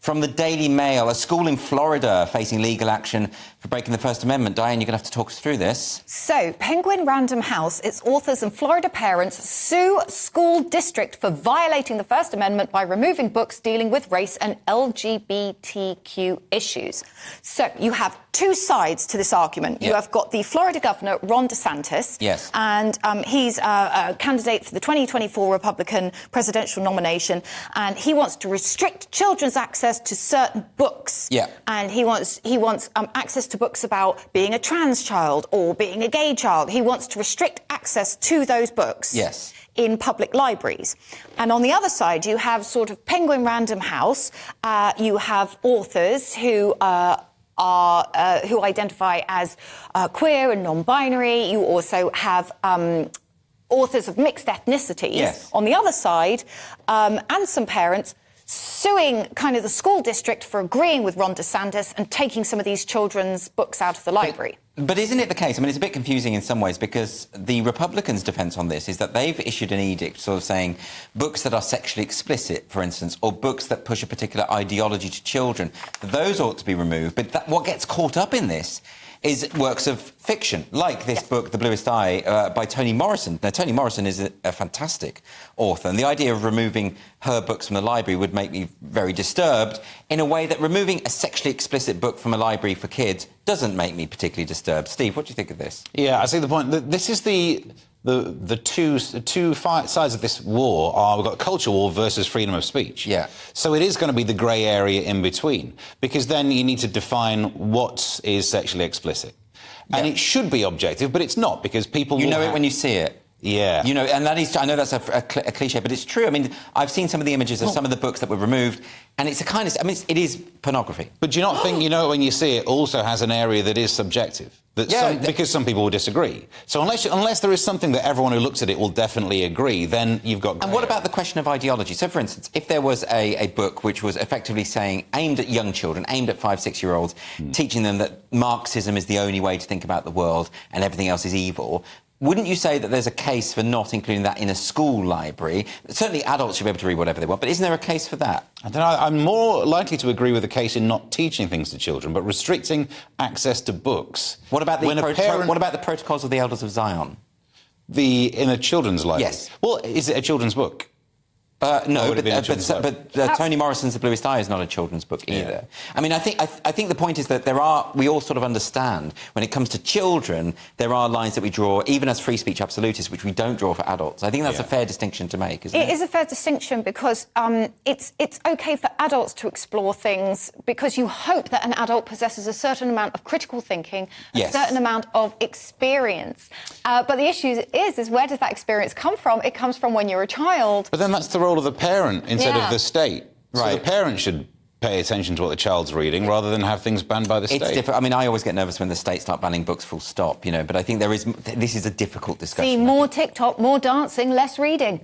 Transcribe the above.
From the Daily Mail, a school in Florida facing legal action for breaking the First Amendment. Diane, you're going to have to talk us through this. So, Penguin Random House, its authors and Florida parents sue school district for violating the First Amendment by removing books dealing with race and LGBTQ issues. So, you have two sides to this argument. You have got the Florida governor, Ron DeSantis. Yes. And he's a candidate for the 2024 Republican presidential nomination. And he wants to restrict children's access to certain books. Yeah. And he wants access to books about being a trans child or being a gay child. He wants to restrict access to those books. Yes. In public libraries. And on the other side, you have sort of Penguin Random House. You have authors who who identify as queer and non-binary. You also have authors of mixed ethnicities. Yes. On the other side, and some parents suing kind of the school district for agreeing with Ron DeSantis and taking some of these children's books out of the library. But isn't it the case? I mean, it's a bit confusing in some ways because the Republicans' defence on this is that they've issued an edict sort of saying books that are sexually explicit, for instance, or books that push a particular ideology to children, those ought to be removed. But what gets caught up in this is works of fiction, like this book, The Bluest Eye, by Toni Morrison. Now, Toni Morrison is a fantastic author, and the idea of removing her books from the library would make me very disturbed in a way that removing a sexually explicit book from a library for kids doesn't make me particularly disturbed. Steve, what do you think of this? Yeah, I see the point. This is the two sides of this war are we've got culture war versus freedom of speech. Yeah. So it is going to be the grey area in between, because then you need to define what is sexually explicit. And it should be objective, but it's not, because people... You know it when you see it. Yeah. You know, and that is, I know that's a cliche, but it's true. I mean, I've seen some of the images of some of the books that were removed, and it's a kind of, I mean, it is pornography. But do you not think, you know, when you see it also has an area that is subjective? Because some people will disagree. So unless there is something that everyone who looks at it will definitely agree, then you've got... And what about the question of ideology? So, for instance, if there was a book which was effectively saying, aimed at young children, aimed at 5-6-year-olds, teaching them that Marxism is the only way to think about the world and everything else is evil, wouldn't you say that there's a case for not including that in a school library? Certainly adults should be able to read whatever they want, but isn't there a case for that? I don't know. I'm more likely to agree with the case in not teaching things to children, but restricting access to books. What about the Protocols of the Elders of Zion? In a children's library? Yes. Well, is it a children's book? No, but Toni Morrison's The Bluest Eye is not a children's book either. I mean, I think the point is that we all sort of understand when it comes to children, there are lines that we draw, even as free speech absolutists, which we don't draw for adults. I think that's a fair distinction to make, isn't it? It is a fair distinction because it's OK for adults to explore things because you hope that an adult possesses a certain amount of critical thinking, a certain amount of experience. But the issue is where does that experience come from? It comes from when you're a child. But then that's the role of the parent instead of the state. Right. So the parent should pay attention to what the child's reading rather than have things banned by the state. It's different. I mean, I always get nervous when the state start banning books full stop, you know, but I think this is a difficult discussion. See, more TikTok, more dancing, less reading.